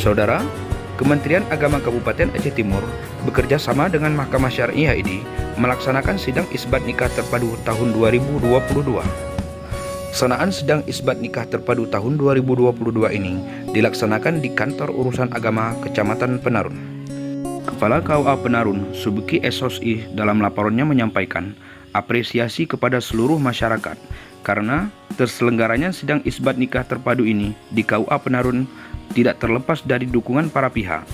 Saudara, Kementerian Agama Kabupaten Aceh Timur bekerja sama dengan Mahkamah Syariah ID melaksanakan sidang isbat nikah terpadu tahun 2022. Pelaksanaan sidang isbat nikah terpadu tahun 2022 ini dilaksanakan di Kantor Urusan Agama Kecamatan Penarun. Kepala KUA Penarun, Subeki SOSI, dalam laporannya menyampaikan apresiasi kepada seluruh masyarakat karena terselenggaranya sidang isbat nikah terpadu ini di KUA Penarun tidak terlepas dari dukungan para pihak.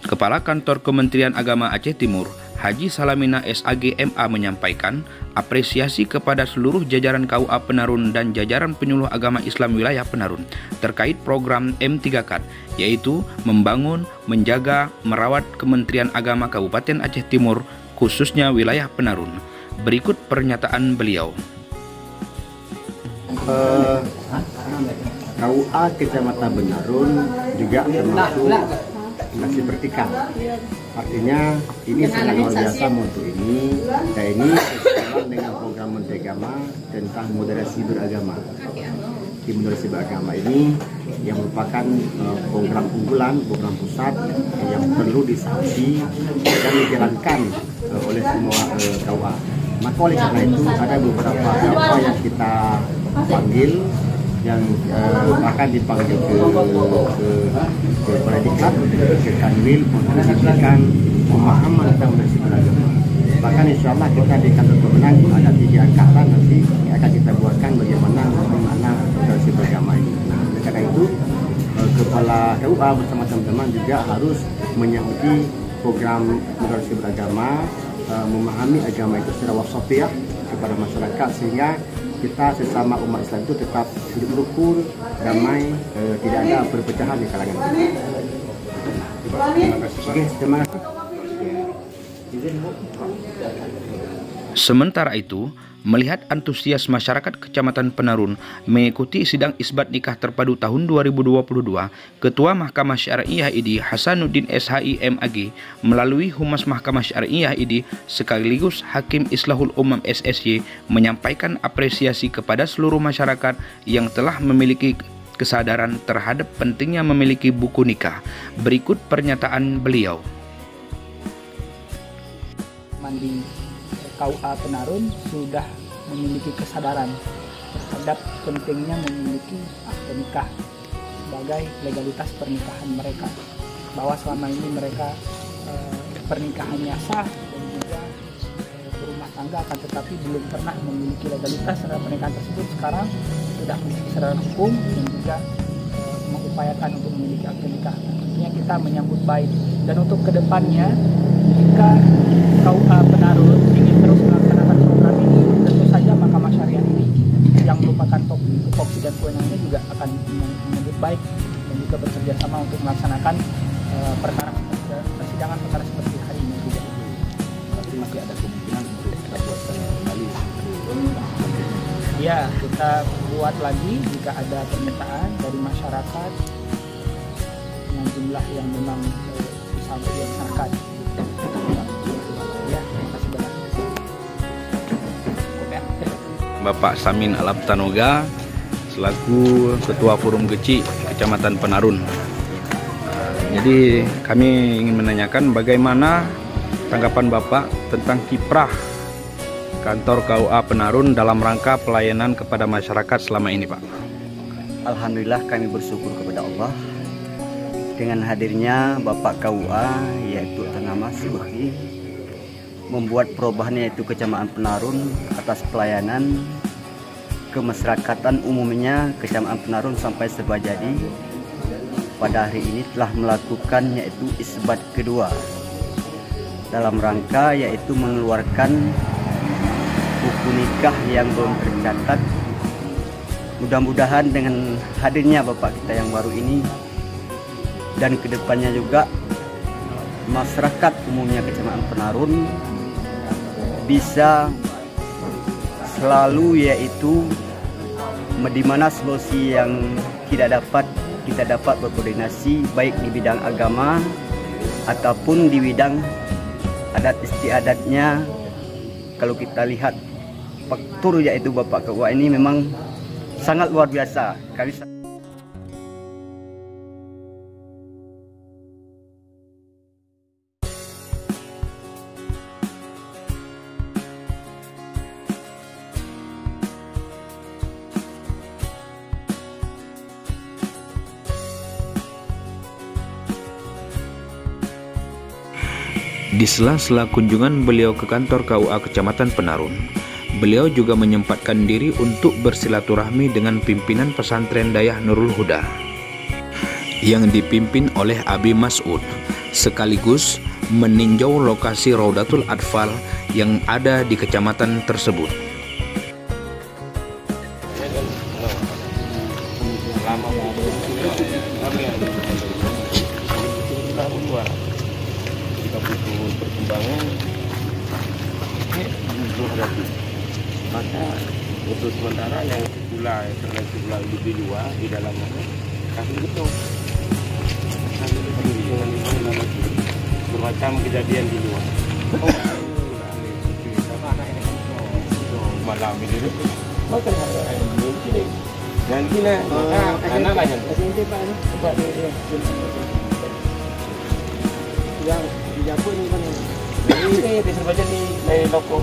Kepala Kantor Kementerian Agama Aceh Timur, Haji Salamina SAG MA menyampaikan apresiasi kepada seluruh jajaran KUA Penarun dan jajaran penyuluh agama Islam wilayah Penarun terkait program M3KAD, yaitu membangun, menjaga, merawat Kementerian Agama Kabupaten Aceh Timur, khususnya wilayah Penarun. Berikut pernyataan beliau. KUA Kecamatan Penarun juga termasuk nasi pertikah. Artinya ini sangat luar biasa untuk ini, dan ini sesuai dengan program Menteri Agama tentang moderasi beragama. Di moderasi beragama ini yang merupakan program unggulan, program pusat yang perlu disangsi dan dijalankan oleh semua KUA. Maka oleh karena itu ada beberapa KUA yang kita panggil, yang akan dipanggil ke Pradiklat, ke Kanwil untuk diberikan pemahaman tentang moderasi beragama. Bahkan insya Allah kita di kantor pemenang ada 3 angkatan nanti yang akan kita buatkan bagaimana moderasi beragama ini. Nah, oleh karena itu Kepala KUA bersama teman-teman juga harus menyangkuti program moderasi beragama, memahami agama itu secara wasathiyah kepada masyarakat, sehingga kita sesama umat Islam itu tetap hidup rukun, damai, tidak ada perpecahan di kalangan kita. Terima kasih. Sementara itu, melihat antusias masyarakat Kecamatan Penarun mengikuti sidang isbat nikah terpadu tahun 2022, Ketua Mahkamah Syariah ID Hasanuddin SHI MAG melalui Humas Mahkamah Syariah ID sekaligus Hakim Islahul Umam SSY menyampaikan apresiasi kepada seluruh masyarakat yang telah memiliki kesadaran terhadap pentingnya memiliki buku nikah. Berikut pernyataan beliau. Mandi KUA Penarun sudah memiliki kesadaran terhadap pentingnya memiliki akte nikah sebagai legalitas pernikahan mereka, bahwa selama ini mereka pernikahannya sah dan juga berumah tangga, akan tetapi belum pernah memiliki legalitas terhadap pernikahan tersebut. Sekarang sudah memiliki kesadaran hukum dan juga mengupayakan untuk memiliki akte nikah. Tentunya kita menyambut baik, dan untuk kedepannya jika KUA Penarun ingin terus melaksanakan program ini, tentu saja Mahkamah Syariah ini yang merupakan tupoksi dan kewenangannya juga akan menyambut baik dan juga bekerja sama untuk melaksanakan persidangan perkara seperti hari ini juga. Tapi masih ada kemungkinan untuk kita buatkan kembali. Ya, kita buat lagi jika ada permintaan dari masyarakat dengan jumlah yang memang bisa dilaksanakan. Bapak Samin Alaptanoga selaku Ketua Forum Kecil Kecamatan Penarun. Jadi kami ingin menanyakan bagaimana tanggapan Bapak tentang kiprah Kantor KUA Penarun dalam rangka pelayanan kepada masyarakat selama ini, Pak. Alhamdulillah kami bersyukur kepada Allah dengan hadirnya Bapak KUA yaitu Tanama Subeki membuat perubahan, yaitu Kecamatan Penarun atas pelayanan kemasyarakatan umumnya Kecamatan Penarun sampai Sebajadi pada hari ini telah melakukan yaitu isbat kedua dalam rangka yaitu mengeluarkan buku nikah yang belum tercatat. Mudah-mudahan dengan hadirnya Bapak kita yang baru ini dan kedepannya juga masyarakat umumnya Kecamatan Penarun bisa selalu yaitu di mana solusi yang tidak dapat kita dapat berkoordinasi baik di bidang agama ataupun di bidang adat istiadatnya. Kalau kita lihat faktor yaitu Bapak KUA ini memang sangat luar biasa. Kami Di sela-sela kunjungan beliau ke kantor KUA Kecamatan Penarun, beliau juga menyempatkan diri untuk bersilaturahmi dengan pimpinan pesantren Dayah Nurul Huda yang dipimpin oleh Abi Mas'ud, sekaligus meninjau lokasi Raudatul Atfal yang ada di kecamatan tersebut. Perkembangan maka untuk sementara yang sebulan karena sebulan lebih luas di dalam kasih betul bermacam kejadian di luar. Malam ini makan nanti anak aja yang di dapur ini kan ini bisa baca di loko